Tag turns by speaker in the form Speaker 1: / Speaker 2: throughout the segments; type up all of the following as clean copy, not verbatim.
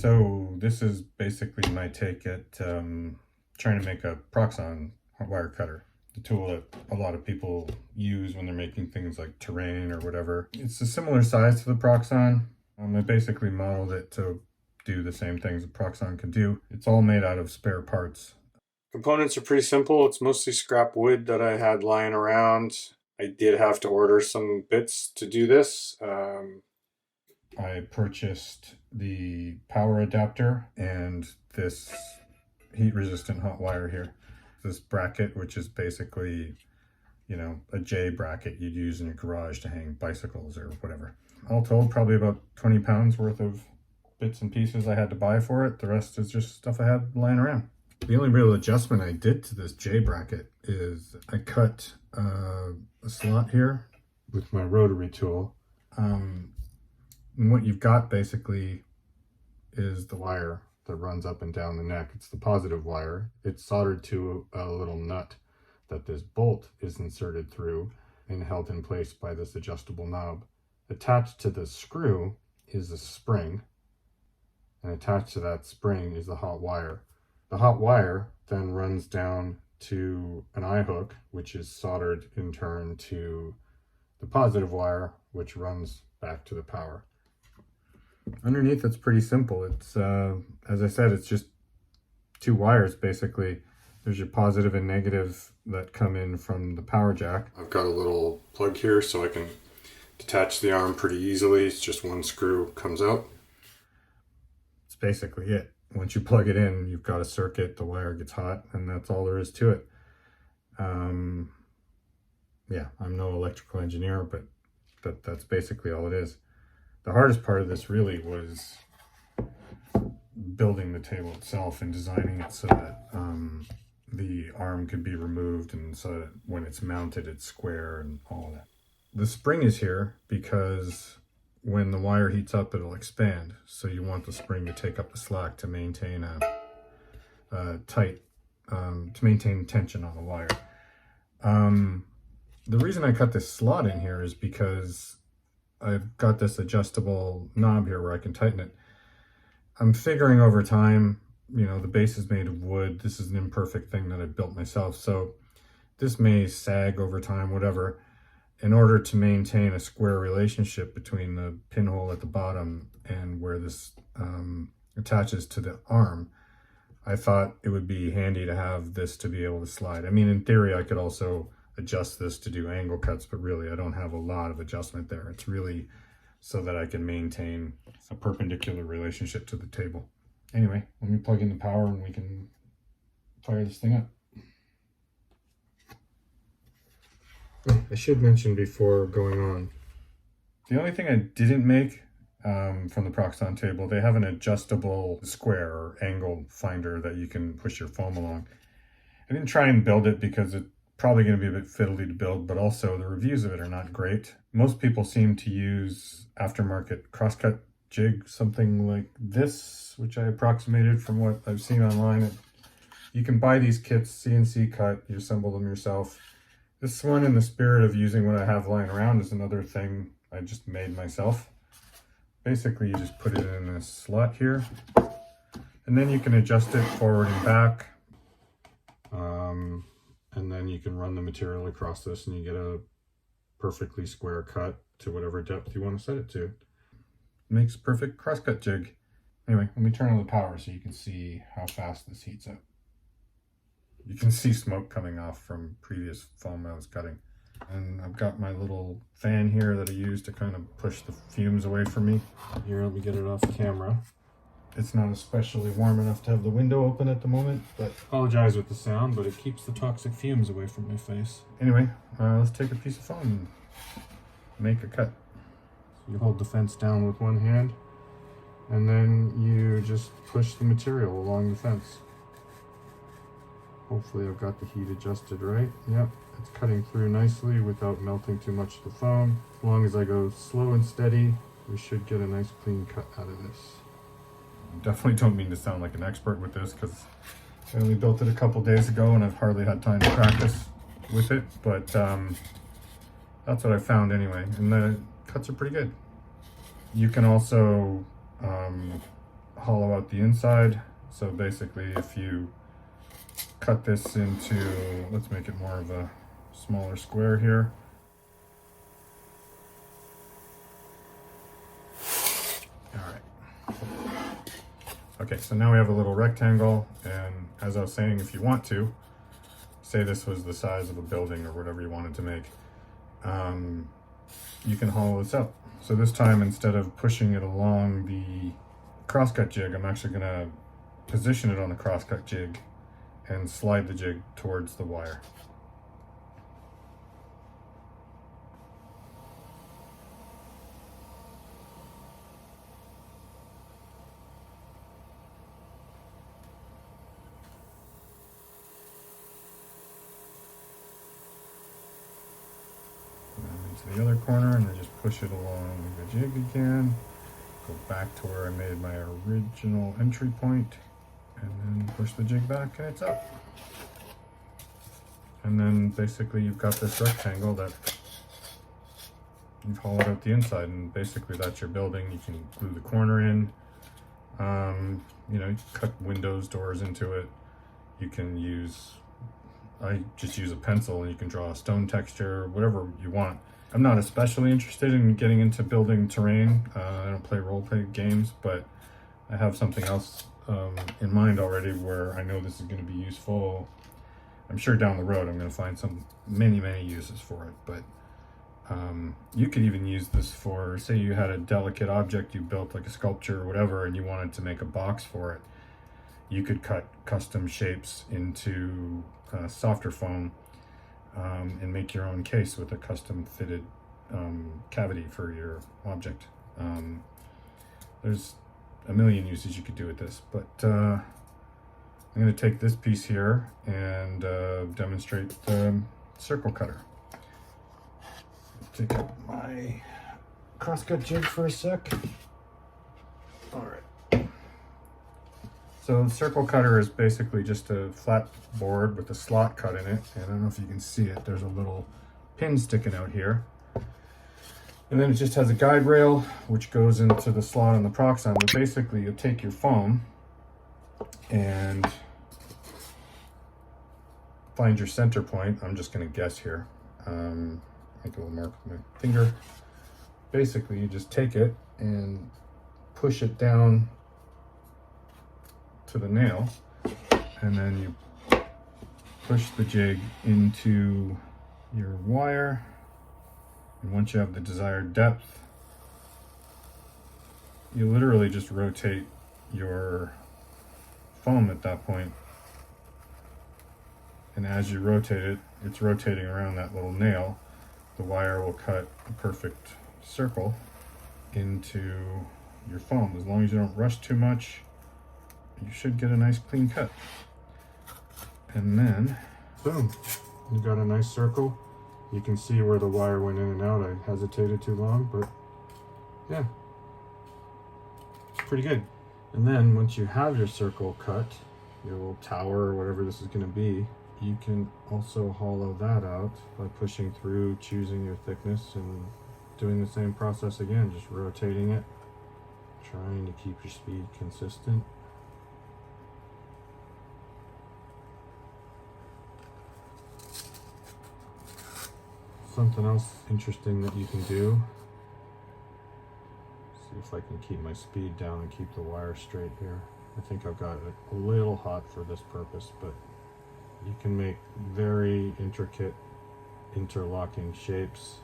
Speaker 1: So this is basically my take at trying to make a Proxon wire cutter, the tool that a lot of people use when they're making things like terrain or whatever. It's a similar size to the Proxon. I basically modeled it to do the same things a Proxon can do. It's all made out of spare parts. Components are pretty simple. It's mostly scrap wood that I had lying around. I did have to order some bits to do this. I purchased the power adapter and this heat resistant hot wire here. This bracket, which is basically, you know, a J bracket you'd use in your garage to hang bicycles or whatever. All told, probably about 20 pounds worth of bits and pieces I had to buy for it. The rest is just stuff I had lying around. The only real adjustment I did to this J bracket is I cut a slot here with my rotary tool. And what you've got basically is the wire that runs up and down the neck. It's the positive wire. It's soldered to a little nut that this bolt is inserted through and held in place by this adjustable knob. Attached to the screw is a spring, and attached to that spring is the hot wire. The hot wire then runs down to an eye hook, which is soldered in turn to the positive wire, which runs back to the power. Underneath, it's pretty simple. It's, as I said, it's just two wires basically. There's your positive and negative that come in from the power jack. I've got a little plug here so I can detach the arm pretty easily. It's just one screw comes out. That's basically it. Once you plug it in, you've got a circuit, the wire gets hot, and that's all there is to it. Yeah, I'm no electrical engineer, but that's basically all it is. The hardest part of this really was building the table itself and designing it so that the arm could be removed and so that when it's mounted it's square and all of that. The spring is here because when the wire heats up it'll expand, so you want the spring to take up the slack to maintain a tight, to maintain tension on the wire. The reason I cut this slot in here is because I've got this adjustable knob here where I can tighten it. I'm figuring over time, you know, the base is made of wood. This is an imperfect thing that I built myself, so this may sag over time, whatever. In order to maintain a square relationship between the pinhole at the bottom and where this attaches to the arm, I thought it would be handy to have this to be able to slide. I mean, in theory, I could also adjust this to do angle cuts, but really I don't have a lot of adjustment there. It's really so that I can maintain a perpendicular relationship to the table. Anyway, let me plug in the power and we can fire this thing up. I should mention before going on, the only thing I didn't make from the Proxon table, they have an adjustable square or angle finder that you can push your foam along. I didn't try and build it because it's probably going to be a bit fiddly to build, but also the reviews of it are not great. Most people seem to use aftermarket crosscut jig, something like this, which I approximated from what I've seen online. You can buy these kits, CNC cut, you assemble them yourself. This one, in the spirit of using what I have lying around, is another thing I just made myself. Basically, you just put it in this slot here, and then you can adjust it forward and back. And then you can run the material across this and you get a perfectly square cut to whatever depth you want to set it to. Makes a perfect crosscut jig. Anyway, let me turn on the power so you can see how fast this heats up. You can see smoke coming off from previous foam I was cutting. And I've got my little fan here that I use to kind of push the fumes away from me. Here, let me get it off camera. It's not especially warm enough to have the window open at the moment, but apologize with the sound, but it keeps the toxic fumes away from my face. Anyway, let's take a piece of foam and make a cut. So you hold the fence down with one hand, and then you just push the material along the fence. Hopefully I've got the heat adjusted right. Yep, it's cutting through nicely without melting too much of the foam. As long as I go slow and steady, we should get a nice clean cut out of this. Definitely don't mean to sound like an expert with this because I only built it a couple days ago and I've hardly had time to practice with it, but that's what I found anyway, and the cuts are pretty good. You can also hollow out the inside. So basically, if you cut this into, let's make it more of a smaller square here. All right. Okay, so now we have a little rectangle, and as I was saying, if you want to, say this was the size of a building or whatever you wanted to make, you can hollow this out. So this time, instead of pushing it along the crosscut jig, I'm actually going to position it on the crosscut jig and slide the jig towards the wire. The other corner, and I just push it along the jig again, go back to where I made my original entry point, and then push the jig back and it's up. And then basically you've got this rectangle that you've hollowed out the inside, and basically that's your building. You can glue the corner in, you know, you can cut windows, doors into it. You can use, I just use a pencil, and you can draw a stone texture, whatever you want. I'm not especially interested in getting into building terrain. I don't play role-play games, but I have something else in mind already where I know this is going to be useful. I'm sure down the road I'm going to find many uses for it, but you could even use this for, say you had a delicate object you built, like a sculpture or whatever, and you wanted to make a box for it. You could cut custom shapes into softer foam and make your own case with a custom fitted cavity for your object. There's a million uses you could do with this, but I'm going to take this piece here and demonstrate the circle cutter. Take out my crosscut jig for a sec. All right. So the circle cutter is basically just a flat board with a slot cut in it. And I don't know if you can see it. There's a little pin sticking out here. And then it just has a guide rail, which goes into the slot on the Proxon. But basically, you take your foam and find your center point. I'm just going to guess here. Make a little mark with my finger. Basically, you just take it and push it down to the nail, and then you push the jig into your wire, and once you have the desired depth, you literally just rotate your foam at that point, and as you rotate it, it's rotating around that little nail. The wire will cut a perfect circle into your foam. As long as you don't rush too much, you should get a nice clean cut. And then, boom, you got a nice circle. You can see where the wire went in and out. I hesitated too long, but yeah, it's pretty good. And then once you have your circle cut, your little tower or whatever this is going to be, you can also hollow that out by pushing through, choosing your thickness, and doing the same process again, just rotating it, trying to keep your speed consistent. Something else interesting that you can do, see if I can keep my speed down and keep the wire straight here. I think I've got it a little hot for this purpose, but you can make very intricate interlocking shapes.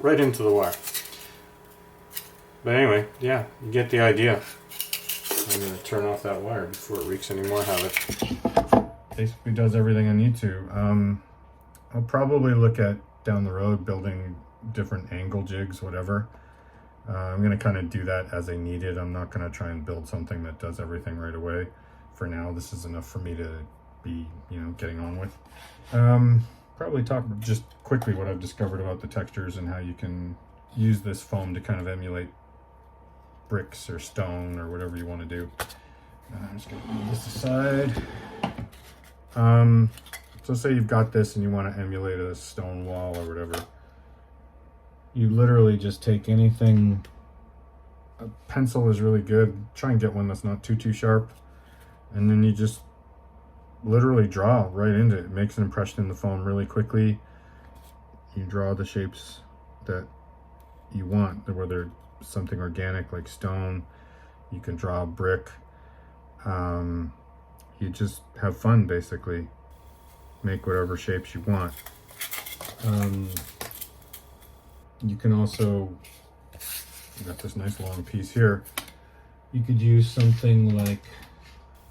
Speaker 1: Right into the wire. But anyway, yeah, you get the idea. I'm going to turn off that wire before it wreaks any more havoc. Basically does everything I need to. I'll probably look at down the road building different angle jigs, whatever. I'm going to kind of do that as I need it. I'm not going to try and build something that does everything right away. For now, this is enough for me to be, getting on with. Probably talk just quickly what I've discovered about the textures and how you can use this foam to kind of emulate bricks or stone or whatever you want to do. I'm just going to move this aside. So say you've got this and you want to emulate a stone wall or whatever. You literally just take anything. A pencil is really good. Try and get one that's not too sharp. And then you just literally draw right into it. It makes an impression in the foam really quickly. You draw the shapes that you want, whether it's something organic like stone. You can draw a brick. You just have fun, basically. Make whatever shapes you want. You can also, got this nice long piece here. You could use something like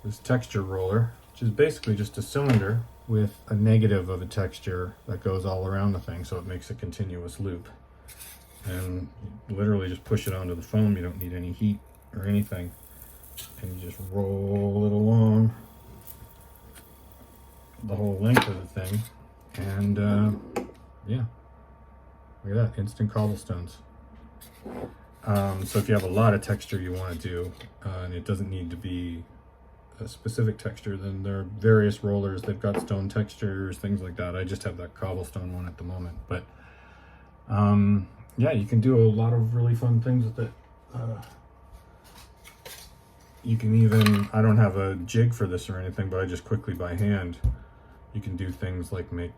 Speaker 1: this texture roller, which is basically just a cylinder with a negative of a texture that goes all around the thing, so it makes a continuous loop. And you literally just push it onto the foam. You don't need any heat or anything. And you just roll it along the whole length of the thing. And yeah, look at that, instant cobblestones. So if you have a lot of texture you want to do, and it doesn't need to be a specific texture, then there are various rollers. They've got stone textures, things like that. I just have that cobblestone one at the moment, but yeah, you can do a lot of really fun things with it. You can even, I don't have a jig for this or anything, but I just quickly by hand, you can do things like make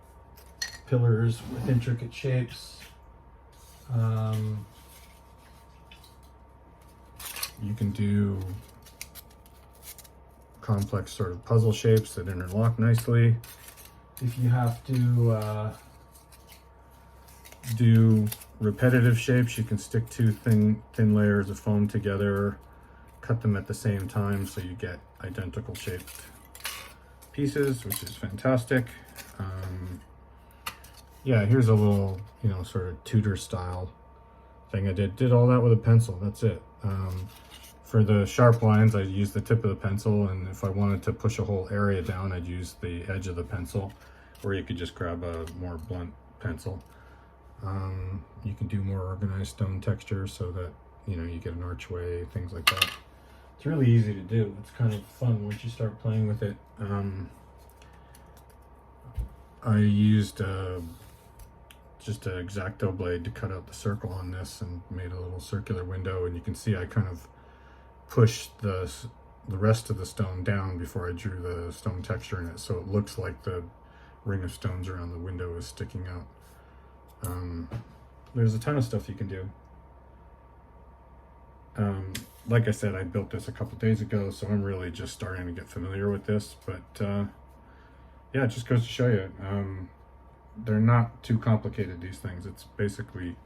Speaker 1: pillars with intricate shapes. You can do complex sort of puzzle shapes that interlock nicely. If you have to do repetitive shapes, you can stick two thin layers of foam together, cut them at the same time so you get identical shaped pieces, which is fantastic. Yeah, here's a little, you know, sort of Tudor style thing I did all that with a pencil. That's it. For the sharp lines, I used the tip of the pencil, and if I wanted to push a whole area down, I'd use the edge of the pencil, or you could just grab a more blunt pencil. You can do more organized stone texture so that, you know, you get an archway, things like that. It's really easy to do. It's kind of fun once you start playing with it. I used just an X-Acto blade to cut out the circle on this and made a little circular window, and you can see I kind of pushed the rest of the stone down before I drew the stone texture in it, so it looks like the ring of stones around the window is sticking out. There's a ton of stuff you can do. Like I said, I built this a couple days ago, so I'm really just starting to get familiar with this, but yeah, it just goes to show you, they're not too complicated, these things. It's basically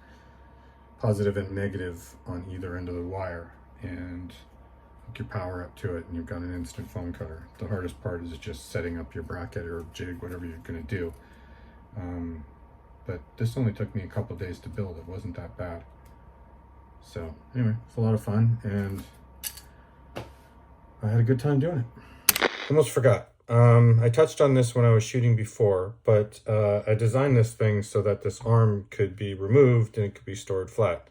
Speaker 1: positive and negative on either end of the wire, and hook your power up to it, and you've got an instant foam cutter. The hardest part is just setting up your bracket or jig, whatever you're going to do. But this only took me a couple days to build. It wasn't that bad. So anyway, it's a lot of fun, and I had a good time doing it. Almost forgot. I touched on this when I was shooting before, but I designed this thing so that this arm could be removed and it could be stored flat.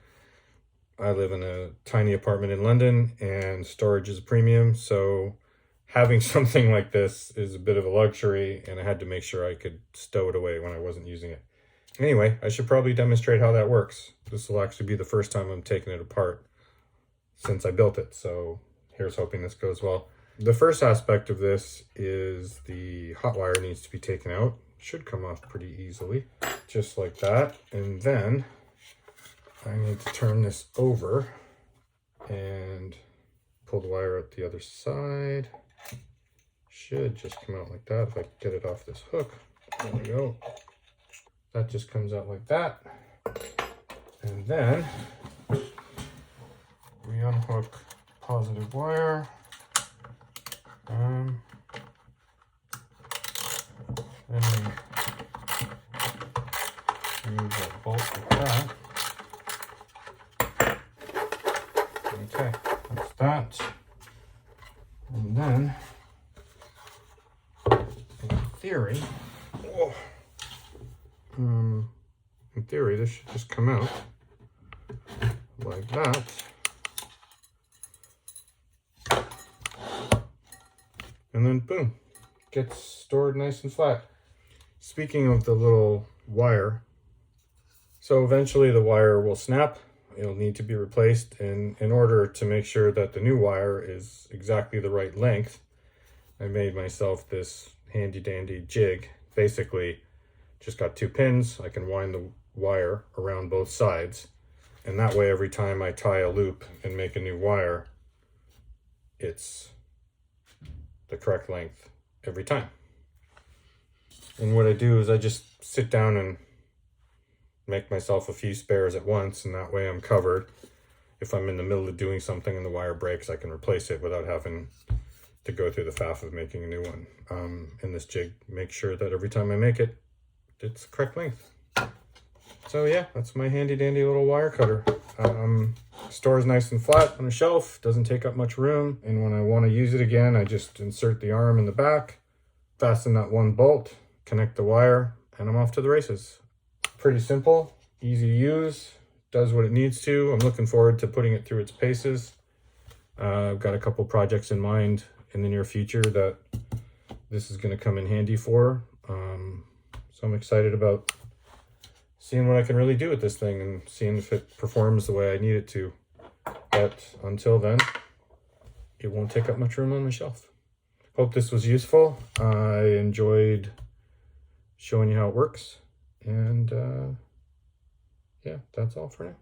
Speaker 1: I live in a tiny apartment in London, and storage is a premium, so having something like this is a bit of a luxury, and I had to make sure I could stow it away when I wasn't using it. Anyway, I should probably demonstrate how that works. This will actually be the first time I'm taking it apart since I built it, so here's hoping this goes well. The first aspect of this is the hot wire needs to be taken out. Should come off pretty easily, just like that. And then I need to turn this over and pull the wire out the other side. Should just come out like that if I can get it off this hook. There we go. That just comes out like that. And then we unhook positive wire. And we remove that bolt like that. Okay, that's that. And then, in theory, this should just come out. like that. And then boom, gets stored nice and flat. Speaking of the little wire, so eventually the wire will snap. It'll need to be replaced, and in order to make sure that the new wire is exactly the right length, I made myself this handy dandy jig. Basically, just got 2 pins. I can wind the wire around both sides, and that way every time I tie a loop and make a new wire, it's the correct length every time. And what I do is I just sit down and make myself a few spares at once, and that way I'm covered. If I'm in the middle of doing something and the wire breaks, I can replace it without having to go through the faff of making a new one. And this jig makes sure that every time I make it, it's the correct length. So yeah, that's my handy dandy little wire cutter. Stores nice and flat on a shelf, doesn't take up much room, and when I want to use it again, I just insert the arm in the back, fasten that one bolt, connect the wire, and I'm off to the races. Pretty simple, easy to use, does what it needs to. I'm looking forward to putting it through its paces. I've got a couple projects in mind in the near future that this is going to come in handy for. So I'm excited about seeing what I can really do with this thing and seeing if it performs the way I need it to. But until then, it won't take up much room on the shelf. Hope this was useful. I enjoyed showing you how it works. And yeah, that's all for now.